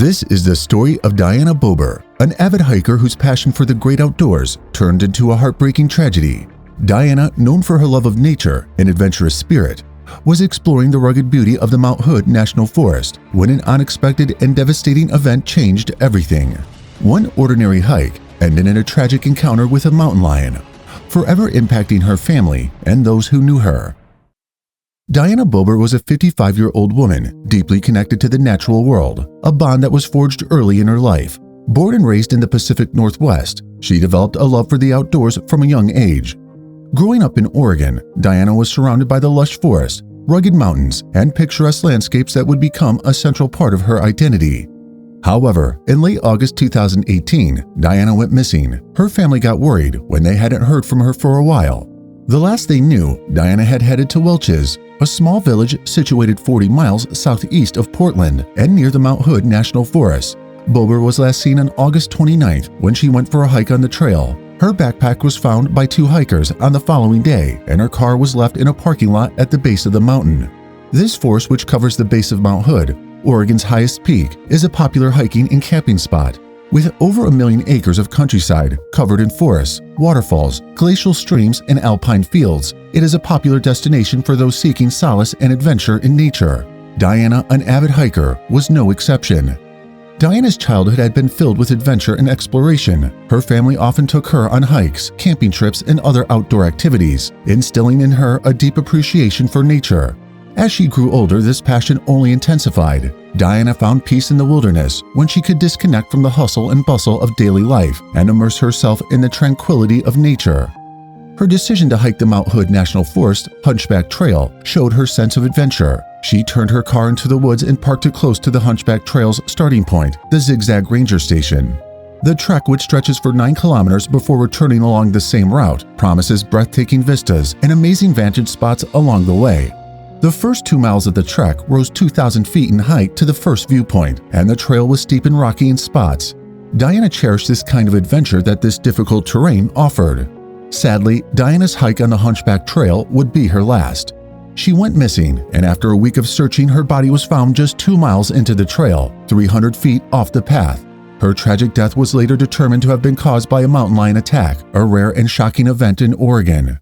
This is the story of Diana Bober, an avid hiker whose passion for the great outdoors turned into a heartbreaking tragedy. Diana, known for her love of nature and adventurous spirit, was exploring the rugged beauty of the Mount Hood National Forest when an unexpected and devastating event changed everything. One ordinary hike ended in a tragic encounter with a mountain lion, forever impacting her family and those who knew her. Diana Bober was a 55-year-old woman deeply connected to the natural world, a bond that was forged early in her life. Born and raised in the Pacific Northwest, she developed a love for the outdoors from a young age. Growing up in Oregon, Diana was surrounded by the lush forest, rugged mountains, and picturesque landscapes that would become a central part of her identity. However, in late August 2018, Diana went missing. Her family got worried when they hadn't heard from her for a while. The last they knew, Diana had headed to Welches, a small village situated 40 miles southeast of Portland and near the Mount Hood National Forest. Bober was last seen on August 29th when she went for a hike on the trail. Her backpack was found by two hikers on the following day, and her car was left in a parking lot at the base of the mountain. This forest, which covers the base of Mount Hood, Oregon's highest peak, is a popular hiking and camping spot. With over 1 million acres of countryside covered in forests, waterfalls, glacial streams, and alpine fields, it is a popular destination for those seeking solace and adventure in nature. Diana, an avid hiker, was no exception. Diana's childhood had been filled with adventure and exploration. Her family often took her on hikes, camping trips, and other outdoor activities, instilling in her a deep appreciation for nature. As she grew older, this passion only intensified. Diana found peace in the wilderness when she could disconnect from the hustle and bustle of daily life and immerse herself in the tranquility of nature. Her decision to hike the Mount Hood National Forest Hunchback Trail showed her sense of adventure. She turned her car into the woods and parked it close to the Hunchback Trail's starting point, the Zigzag Ranger Station. The trek, which stretches for 9 kilometers before returning along the same route, promises breathtaking vistas and amazing vantage spots along the way. The first 2 miles of the trek rose 2,000 feet in height to the first viewpoint, and the trail was steep and rocky in spots. Diana cherished this kind of adventure that this difficult terrain offered. Sadly, Diana's hike on the Hunchback Trail would be her last. She went missing, and after a week of searching, her body was found just 2 miles into the trail, 300 feet off the path. Her tragic death was later determined to have been caused by a mountain lion attack, a rare and shocking event in Oregon.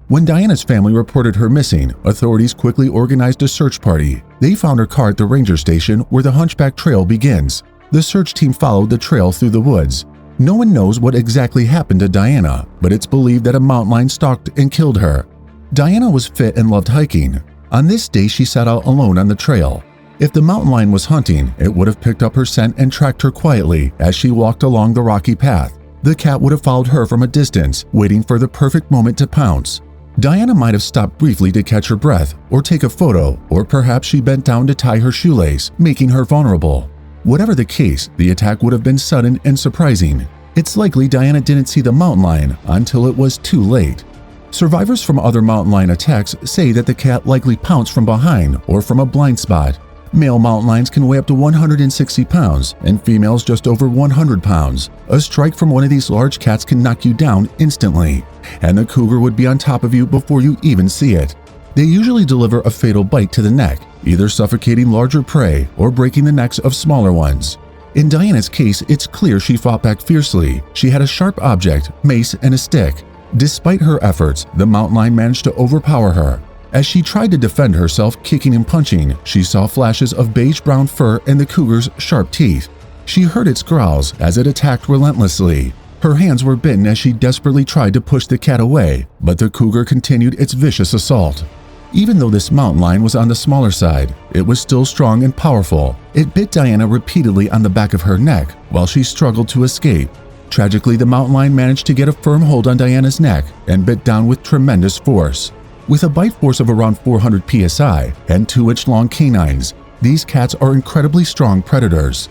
When Diana's family reported her missing, authorities quickly organized a search party. They found her car at the ranger station where the Hunchback Trail begins. The search team followed the trail through the woods. No one knows what exactly happened to Diana, but it's believed that a mountain lion stalked and killed her. Diana was fit and loved hiking. On this day, she set out alone on the trail. If the mountain lion was hunting, it would have picked up her scent and tracked her quietly as she walked along the rocky path. The cat would have followed her from a distance, waiting for the perfect moment to pounce. Diana might have stopped briefly to catch her breath or take a photo, or perhaps she bent down to tie her shoelace, making her vulnerable. Whatever the case, the attack would have been sudden and surprising. It's likely Diana didn't see the mountain lion until it was too late. Survivors from other mountain lion attacks say that the cat likely pounced from behind or from a blind spot. Male mountain lions can weigh up to 160 pounds and females just over 100 pounds. A strike from one of these large cats can knock you down instantly, and the cougar would be on top of you before you even see it. They usually deliver a fatal bite to the neck, either suffocating larger prey or breaking the necks of smaller ones. In Diana's case, it's clear she fought back fiercely. She had a sharp object, mace, and a stick. Despite her efforts, the mountain lion managed to overpower her. As she tried to defend herself, kicking and punching, she saw flashes of beige-brown fur and the cougar's sharp teeth. She heard its growls as it attacked relentlessly. Her hands were bitten as she desperately tried to push the cat away, but the cougar continued its vicious assault. Even though this mountain lion was on the smaller side, it was still strong and powerful. It bit Diana repeatedly on the back of her neck while she struggled to escape. Tragically, the mountain lion managed to get a firm hold on Diana's neck and bit down with tremendous force. With a bite force of around 400 psi and 2-inch-long canines, these cats are incredibly strong predators.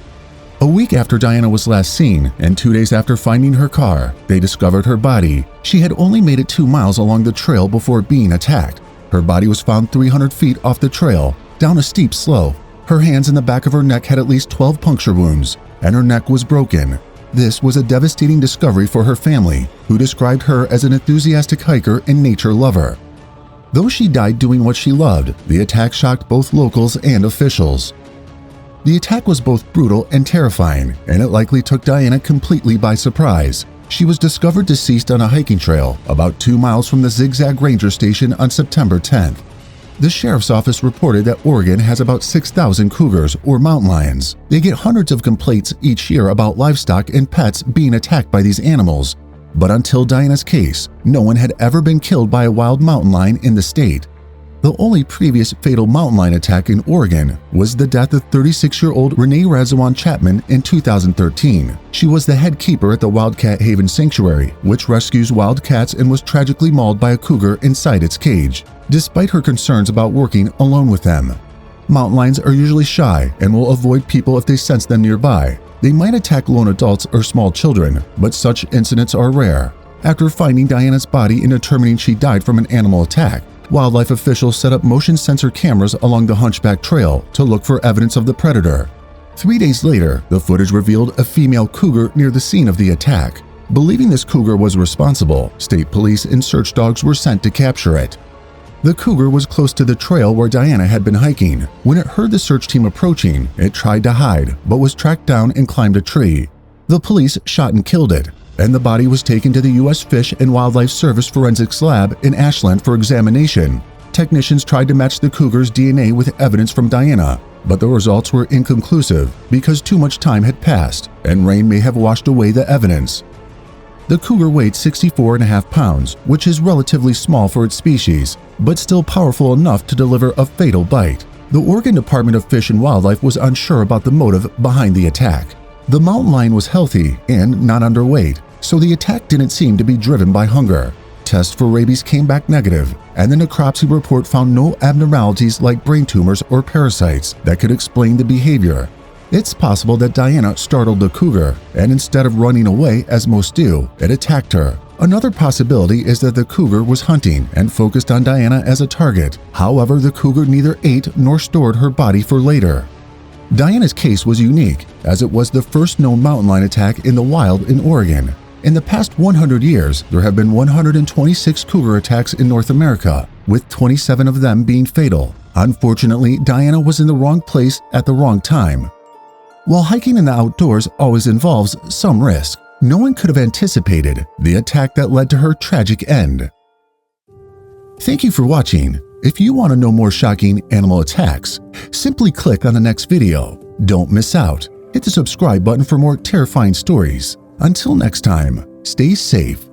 A week after Diana was last seen, and 2 days after finding her car, they discovered her body. She had only made it 2 miles along the trail before being attacked. Her body was found 300 feet off the trail, down a steep slope. Her hands and the back of her neck had at least 12 puncture wounds, and her neck was broken. This was a devastating discovery for her family, who described her as an enthusiastic hiker and nature lover. Though she died doing what she loved, the attack shocked both locals and officials. The attack was both brutal and terrifying, and it likely took Diana completely by surprise. She was discovered deceased on a hiking trail about 2 miles from the Zigzag Ranger Station on September 10th. The sheriff's office reported that Oregon has about 6,000 cougars or mountain lions. They get hundreds of complaints each year about livestock and pets being attacked by these animals. But until Diana's case, no one had ever been killed by a wild mountain lion in the state. The only previous fatal mountain lion attack in Oregon was the death of 36-year-old Renee Razawan Chapman in 2013. She was the head keeper at the Wildcat Haven Sanctuary, which rescues wild cats, and was tragically mauled by a cougar inside its cage, despite her concerns about working alone with them. Mountain lions are usually shy and will avoid people if they sense them nearby. They might attack lone adults or small children, but such incidents are rare. After finding Diana's body and determining she died from an animal attack, wildlife officials set up motion sensor cameras along the Hunchback Trail to look for evidence of the predator. 3 days later, the footage revealed a female cougar near the scene of the attack. Believing this cougar was responsible, state police and search dogs were sent to capture it. The cougar was close to the trail where Diana had been hiking. When it heard the search team approaching, it tried to hide, but was tracked down and climbed a tree. The police shot and killed it, and the body was taken to the U.S. Fish and Wildlife Service Forensics Lab in Ashland for examination. Technicians tried to match the cougar's DNA with evidence from Diana, but the results were inconclusive because too much time had passed, and rain may have washed away the evidence. The cougar weighed 64.5 pounds, which is relatively small for its species, but still powerful enough to deliver a fatal bite. The Oregon Department of Fish and Wildlife was unsure about the motive behind the attack. The mountain lion was healthy and not underweight, so the attack didn't seem to be driven by hunger. Tests for rabies came back negative, and the necropsy report found no abnormalities like brain tumors or parasites that could explain the behavior. It's possible that Diana startled the cougar, and instead of running away as most do, it attacked her. Another possibility is that the cougar was hunting and focused on Diana as a target. However, the cougar neither ate nor stored her body for later. Diana's case was unique, as it was the first known mountain lion attack in the wild in Oregon. In the past 100 years, there have been 126 cougar attacks in North America, with 27 of them being fatal. Unfortunately, Diana was in the wrong place at the wrong time. While hiking in the outdoors always involves some risk, no one could have anticipated the attack that led to her tragic end. Thank you for watching. If you want to know more shocking animal attacks, simply click on the next video. Don't miss out. Hit the subscribe button for more terrifying stories. Until next time, stay safe.